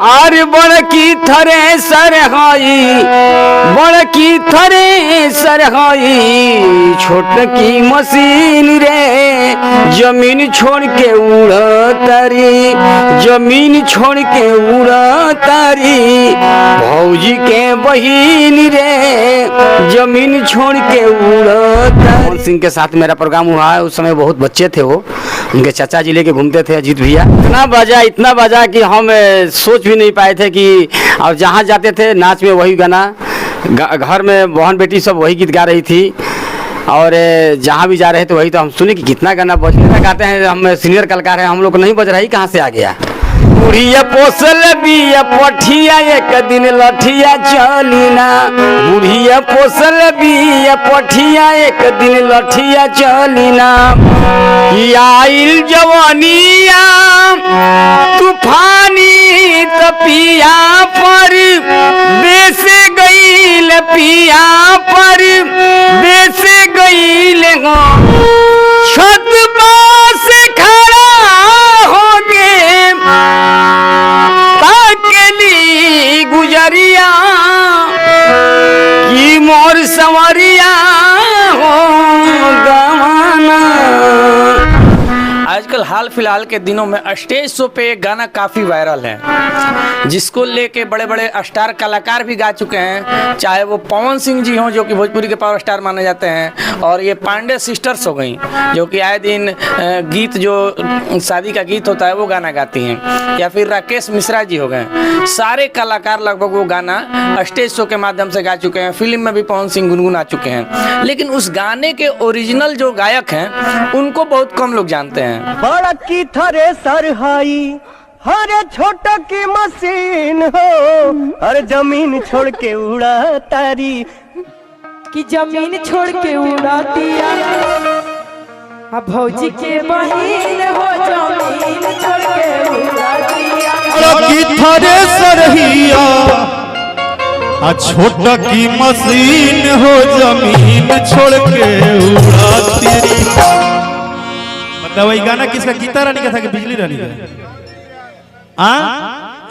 आर बड़की थरे सर हई बड़की थरे सर हई छोटकी मशीन रे जमीन छोड़ के उड़तारी जमीन छोड़ के उड़तारी भौजी के बहिन रे जमीन छोड़ के उड़तारी। मोहन सिंह के साथ मेरा प्रोग्राम हुआ है, उस समय बहुत बच्चे थे, वो उनके चाचा जी लेके घूमते थे अजीत भैया। इतना बजा कि हम सोच भी नहीं पाए थे कि और जहाँ जाते थे नाच में वही गाना, घर में बहन बेटी सब वही गीत गा रही थी और जहाँ भी जा रहे थे वही। तो हम सुने कि कितना गाना बजने गाते हैं, हम सीनियर कलाकार हैं, हम लोग को नहीं बज रहा ही कहाँ से आ गया। बुढ़िया पोसल बिया पठिया एक दिन लठिया चलीना बुढ़िया पोसल बिया पठिया एक दिन लठिया चलीना आइल जवानिया तूफानी तपिया पर बेस गईल पिया पर बेस गईल छत से खड़ा हो गे ताकली गुजरिया की मोर संवरिया हो गवाना। आजकल हाल फिलहाल के दिनों में स्टेज शो पे एक गाना काफ़ी वायरल है, जिसको लेके बड़े बड़े स्टार कलाकार भी गा चुके हैं, चाहे वो पवन सिंह जी हों जो कि भोजपुरी के पावर स्टार माने जाते हैं, और ये पांडे सिस्टर्स हो गई जो कि आए दिन गीत जो शादी का गीत होता है वो गाना गाती हैं, या फिर राकेश मिश्रा जी हो गए। सारे कलाकार लगभग वो गाना स्टेज शो के माध्यम से गा चुके हैं, फिल्म में भी पवन सिंह गुनगुना चुके हैं, लेकिन उस गाने के ओरिजिनल जो गायक हैं उनको बहुत कम लोग जानते हैं। बड़ा की थरे सरहाई हरे छोटा की मशीन हो हर जमीन छोड़ के उड़ा तारी कि जमीन छोड़ के उड़ातिया अब भौजी के बहिन हो जमीन छोड़ के उड़ातिया बड़ा की थरे सरहिया आ छोटा की मशीन हो जमीन छोड़ के उड़ाती। बताओ ये गाना किसका? गीता रानी का था कि बिजली रानी का?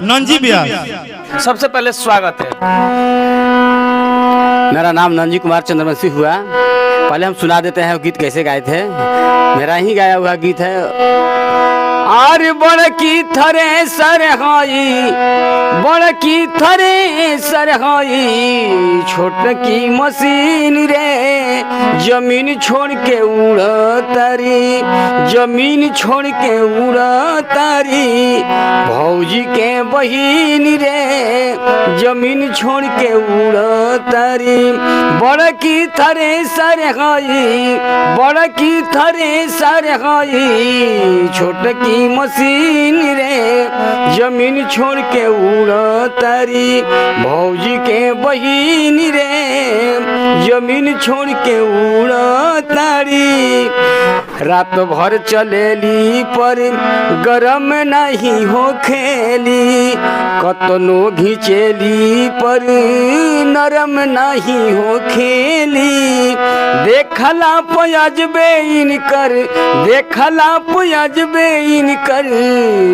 नंजी व्यास। सबसे पहले स्वागत है। मेरा नाम नंजी कुमार चंद्रवंशी हुआ। पहले हम सुना देते हैं वो गीत कैसे गाए थे, मेरा ही गाया हुआ गीत है। आर बड़की थरे सर हई बड़की थरे सर हई छोटकी मशीन रे जमीन छोड़ के उड़तारी जमीन छोड़ के उड़तारी भौजी के बहिन रे जमीन छोड़ के उड़तारी। बड़की थरे सर हई बड़की थरे सर हई छोटकी मशीन रे जमीन छोड़ के उड़तारी भौजी के बहिन रे जमीन छोड़ के उड़तारी। रात भर चलेली पर गरम नहीं हो खेली कतनो घिचेली पर नरम नहीं हो खेली देखला पयाजबे इनकर देखला पयाजबे इनकर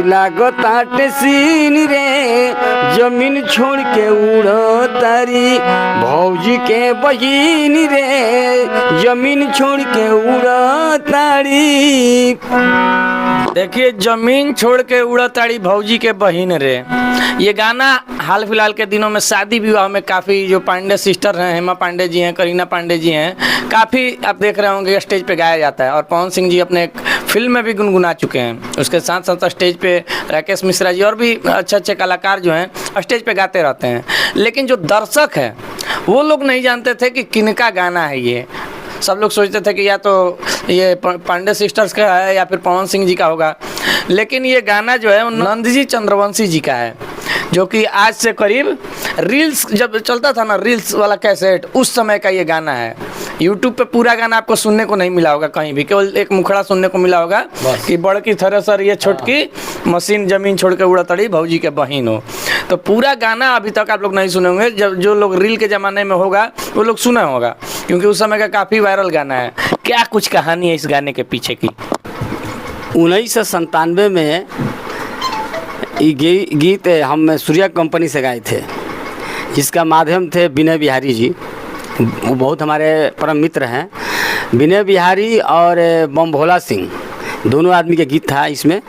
लागत सीन रे जमीन छोड़ के उड़तारी भौजी के बहिन रे जमीन छोड़ के उड़तारी। देखिए, जमीन छोड़ के उड़ताड़ी भौजी के बहिन रे, ये गाना हाल फिलहाल के दिनों में शादी विवाह में काफ़ी जो पांडे सिस्टर हैं, हेमा पांडे जी हैं, करीना पांडे जी हैं, काफ़ी आप देख रहे होंगे स्टेज पे गाया जाता है। और पवन सिंह जी अपने फिल्म में भी गुनगुना चुके हैं। उसके साथ साथ स्टेज पे राकेश मिश्रा जी और भी अच्छे अच्छे कलाकार जो हैं स्टेज पे गाते रहते हैं, लेकिन जो दर्शक है वो लोग नहीं जानते थे कि किनका गाना है ये। सब लोग सोचते थे कि या तो ये पांडे सिस्टर्स का है या फिर पवन सिंह जी का होगा, लेकिन ये गाना जो है वो नंदजी चंद्रवंशी जी का है, जो कि आज से करीब रील्स जब चलता था ना, रील्स वाला कैसेट, उस समय का ये गाना है। यूट्यूब पे पूरा गाना आपको सुनने को नहीं मिला होगा कहीं भी, केवल एक मुखड़ा सुनने को मिला होगा कि बड़की थ्रेसर ये छोटकी मशीन जमीन छोड़ के उड़ातड़ी भौजी के बहिन हो। तो पूरा गाना अभी तक आप लोग नहीं सुने होंगे, जब जो लोग रील के ज़माने में होगा वो लोग सुना होगा, क्योंकि उस समय का काफ़ी वायरल गाना है। क्या कुछ कहानी है इस गाने के पीछे की? 1997 में ये गीत हम सूर्या कंपनी से गाए थे, जिसका माध्यम थे विनय बिहारी जी। वो बहुत हमारे परम मित्र हैं। विनय बिहारी और बम भोला सिंह दोनों आदमी के गीत था इसमें।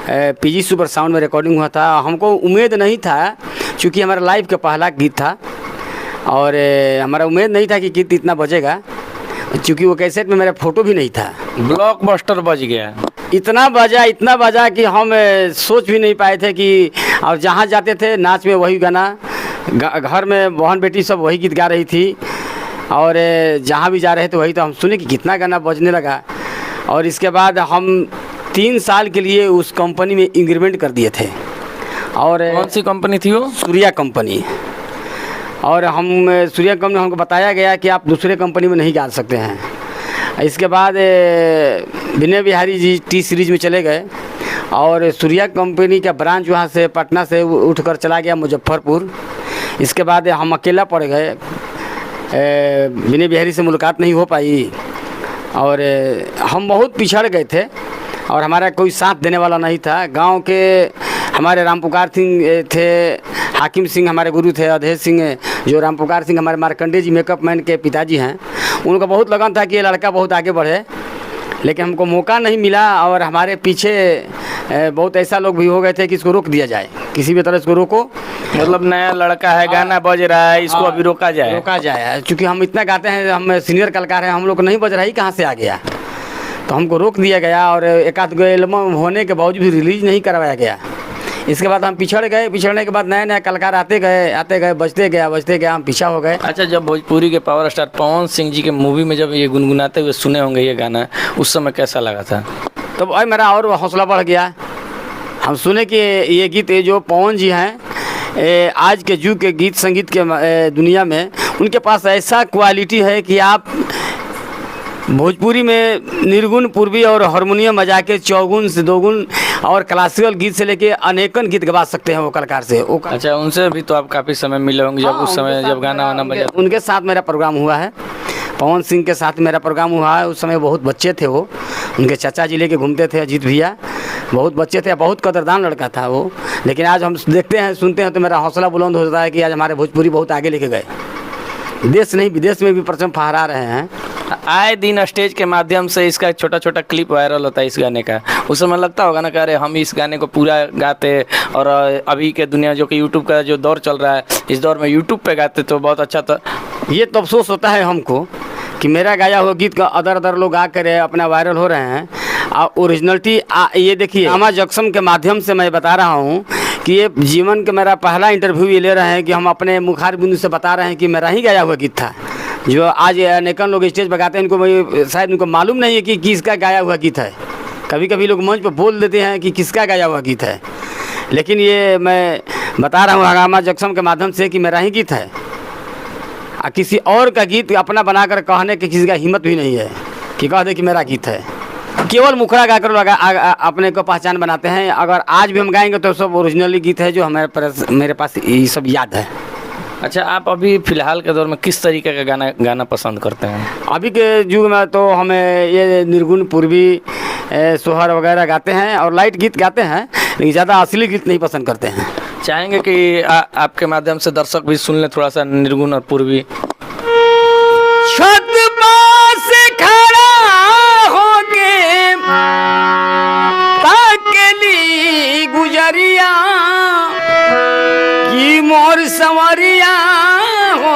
पीजी सुपर साउंड में रिकॉर्डिंग हुआ था। हमको उम्मीद नहीं था, क्योंकि हमारा लाइव का पहला गीत था और हमारा उम्मीद नहीं था कि गीत इतना बजेगा, क्योंकि वो कैसेट में मेरा फ़ोटो भी नहीं था। ब्लॉकबस्टर बज गया। इतना बजा कि हम सोच भी नहीं पाए थे कि, और जहाँ जाते थे नाच में वही गाना, घर में बहन बेटी सब वही गीत गा रही थी, और जहाँ भी जा रहे थे वही। तो हम सुने कि कितना गाना बजने लगा। और इसके बाद हम 3 साल के लिए उस कंपनी में इंक्रीमेंट कर दिए थे। और कौन सी कंपनी थी वो? सूर्या कंपनी। और हम सूर्या कंपनी, हमको बताया गया कि आप दूसरे कंपनी में नहीं जा सकते हैं। इसके बाद Vinay Bihari G T series में चले गए, और सूर्या कंपनी का ब्रांच वहाँ से पटना से उठकर चला गया मुजफ्फरपुर। इसके बाद हम अकेला पड़ गए, विनय बिहारी से मुलाकात नहीं हो पाई, और हम बहुत पिछड़ गए थे, और हमारा कोई साथ देने वाला नहीं था। गांव के हमारे रामपुकार सिंह थे, हाकिम सिंह हमारे गुरु थे, अधेश सिंह, जो रामपुकार सिंह हमारे मार्कंडे जी मेकअप मैन के पिताजी हैं। उनको बहुत लगन था कि ये लड़का बहुत आगे बढ़े, लेकिन हमको मौका नहीं मिला। और हमारे पीछे बहुत ऐसा लोग भी हो गए थे कि इसको रोक दिया जाए, किसी भी तरह इसको रोको। मतलब नया लड़का है, गाना बज रहा है, इसको अभी रोका जाए। क्योंकि हम इतना गाते हैं, हम सीनियर कलाकार हैं, हम लोग को नहीं बज रहा ही कहाँ से आ गया, तो हमको रोक दिया गया। और एक आध एल्बम होने के बावजूद भी रिलीज़ नहीं करवाया गया। इसके बाद हम पिछड़ गए। पिछड़ने के बाद नए कलाकार आते गए, बजते गया, हम पीछा हो गए। अच्छा, जब भोजपुरी के पावर स्टार पवन सिंह जी के मूवी में जब ये गुनगुनाते हुए सुने होंगे ये गाना, उस समय कैसा लगा था? तो भाई मेरा और हौसला बढ़ गया। हम सुने कि ये गीत जो पवन जी हैं, आज के युग के गीत संगीत के दुनिया में उनके पास ऐसा क्वालिटी है कि आप भोजपुरी में निर्गुण, पूर्वी और हारमोनियम बजा के चौगुन से दोगुन और क्लासिकल गीत से लेके अनेकन गीत गवा सकते हैं वो कलाकार से। अच्छा, उनसे भी तो आप काफ़ी समय मिले होंगे जब उस समय जब गाना वाना बजा? उनके साथ मेरा प्रोग्राम हुआ है, पवन सिंह के साथ मेरा प्रोग्राम हुआ है। उस समय बहुत बच्चे थे वो, उनके चाचा जी लेके घूमते थे, अजीत भैया, बहुत बच्चे थे, बहुत कदरदान लड़का था वो। लेकिन आज हम देखते हैं, सुनते हैं तो मेरा हौसला बुलंद हो जाता है कि आज हमारे भोजपुरी बहुत आगे लेके गए, देश नहीं विदेश में भी परचम फहरा रहे हैं। आए दिन स्टेज के माध्यम से इसका छोटा छोटा क्लिप वायरल होता है इस गाने का। उस समय लगता होगा ना कि अरे हम इस गाने को पूरा गाते, और अभी के दुनिया जो कि यूट्यूब का जो दौर चल रहा है, इस दौर में यूट्यूब पे गाते तो बहुत अच्छा था। ये तो अफसोस होता है हमको कि मेरा गाया हुआ गीत का अदर लोग आ कर अपना वायरल हो रहे हैं। ओरिजिनलिटी ये देखिए, आमा जक्सम के माध्यम से मैं बता रहा हूँ कि ये जीवन का मेरा पहला इंटरव्यू ये ले रहे हैं कि हम अपने मुखार बिंदु से बता रहे हैं कि मेरा ही गाया हुआ गीत था, जो आज अनेकन लोग स्टेज पर गाते हैं। इनको शायद उनको मालूम नहीं है कि किसका गाया हुआ गीत है। कभी कभी लोग मंच पर बोल देते हैं कि किसका गाया हुआ गीत है, लेकिन ये मैं बता रहा हूँ आमा जक्सम के माध्यम से कि मेरा ही गीत है। किसी और का गीत अपना बनाकर कहने की किसी का हिम्मत भी नहीं है कि कह दे कि मेरा गीत है। केवल मुखड़ा गाकर अपने को पहचान बनाते हैं। अगर आज भी हम गाएंगे तो सब ओरिजिनली गीत है जो मेरे पास ये सब याद है। अच्छा, आप अभी फिलहाल के दौर में किस तरीके का गाना पसंद करते हैं? अभी के युग में तो हमें ये निर्गुण, पूर्वी, सोहर वगैरह गाते हैं और लाइट गीत गाते हैं, लेकिन ज़्यादा असली गीत नहीं पसंद करते हैं। चाहेंगे कि आपके माध्यम से दर्शक भी सुन लें थोड़ा सा निर्गुण और पूर्वी? छत से खड़ा होके ताकली गुजरिया की मोर संवरिया हो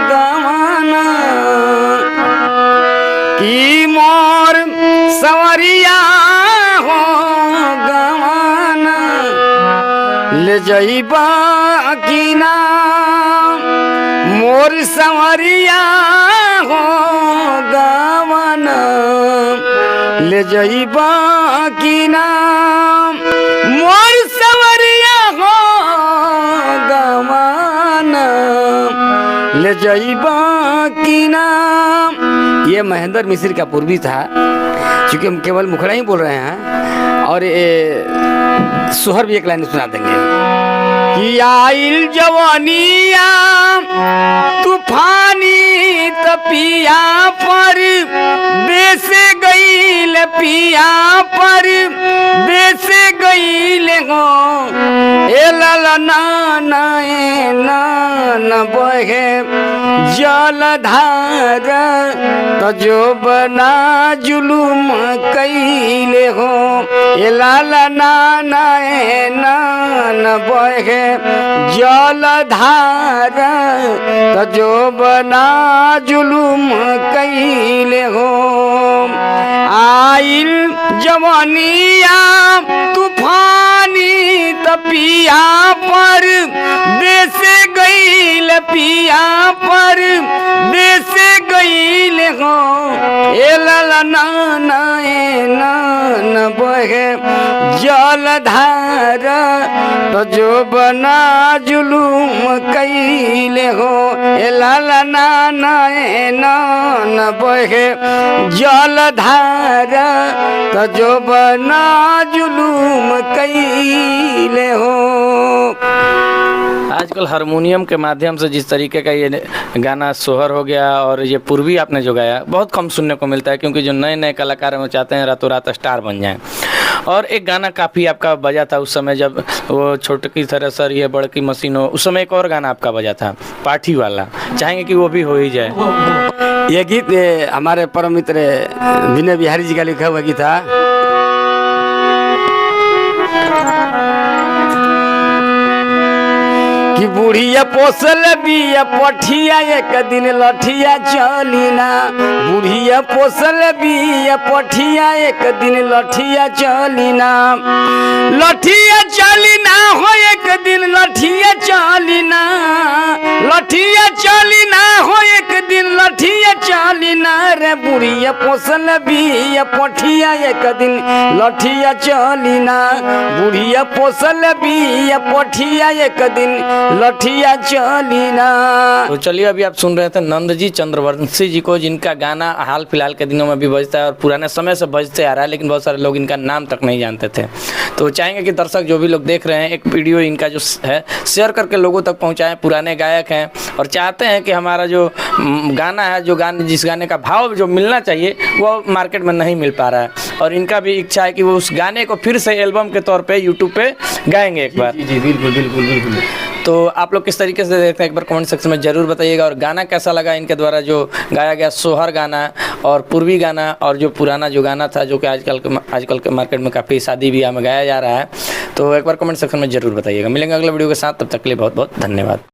गवाना, की मोर संवरिया हो गवाना, ले जइबा की ना मोर संवरिया हो गवाना, ले जइबा की ना मोर संवरिया हो गवाना, ले जइबा की ना। ये महेंद्र मिश्र का पूर्वी था, क्योंकि हम केवल मुखड़ा ही बोल रहे हैं। और सोहर भी एक लाइन सुना देंगे कि आइल जवानिया तूफानी तपिया पर बेस गईल पिया पर बेस गईल हो ए ललना नैन बहे जलधार तजो बना जुलुम कैले हो ए ललना नैन बहे जलधार तजो बना जुलुम कैले हो आइल जवानिया तूफानी तपिया पर बेस गईल पिया पर बेस गईल हो ए ललना नैन बहे जलधार तजो बना जुलुम कैले हो ए ललना नैन बहे जलधार तजो बना जुलुम कैले हो। आजकल हारमोनियम के माध्यम से जिस तरीके का ये गाना सोहर हो गया और ये पूर्वी आपने जो गाया बहुत कम सुनने को मिलता है, क्योंकि जो नए नए कलाकार हैं वो चाहते हैं रातों रात स्टार बन जाएं। और एक गाना काफ़ी आपका बजा था उस समय जब वो छोटकी थ्रेसर ये बड़की मशीनों, उस समय एक और गाना आपका बजा था पाठी वाला, चाहेंगे कि वो भी हो ही जाए। ये गीत हमारे परम मित्र विनय बिहारी जी का लिखा हुआ गीत था। कि बुढ़िया पोसल बिया पठिया एक दिन लठिया चलिना बुढ़िया पोसल बिया पठिया एक दिन लठिया चलिना लठिया चलिना हो एक दिन लठिया चलिना लठिया चलिना हो एक दिन लठिया चलिना रे बुढ़िया पोसल बिया पठिया एक दिन लठिया चलिना बुढ़िया पोसल बिया पठिया एक दिन लठिया चलिना। तो चलिए अभी आप सुन रहे थे नंद जी चंद्रवंशी जी को, जिनका गाना हाल फिलहाल के दिनों में भी बजता है और पुराने समय से बजते आ रहा है, लेकिन बहुत सारे लोग इनका नाम तक नहीं जानते थे। तो चाहेंगे कि दर्शक जो भी लोग देख रहे हैं एक वीडियो इनका जो है शेयर करके लोगों तक पहुँचाएँ। पुराने गायक हैं और चाहते हैं कि हमारा जो गाना है, जो गाने जिस गाने का भाव जो मिलना चाहिए वो मार्केट में नहीं मिल पा रहा है, और इनका भी इच्छा है कि वो उस गाने को फिर से एल्बम के तौर पे यूट्यूब पे गाएंगे एक बार। जी बिल्कुल बिल्कुल बिल्कुल। तो आप लोग किस तरीके से देखते हैं एक बार कमेंट सेक्शन में ज़रूर बताइएगा, और गाना कैसा लगा इनके द्वारा जो गाया गया सोहर गाना और पूर्वी गाना, और जो पुराना जो गाना था जो कि आजकल के मार्केट में काफ़ी शादी ब्याह में गाया जा रहा है। तो एक बार कमेंट सेक्शन में ज़रूर बताइएगा। मिलेंगे अगले वीडियो के साथ, तब तक के लिए बहुत बहुत धन्यवाद।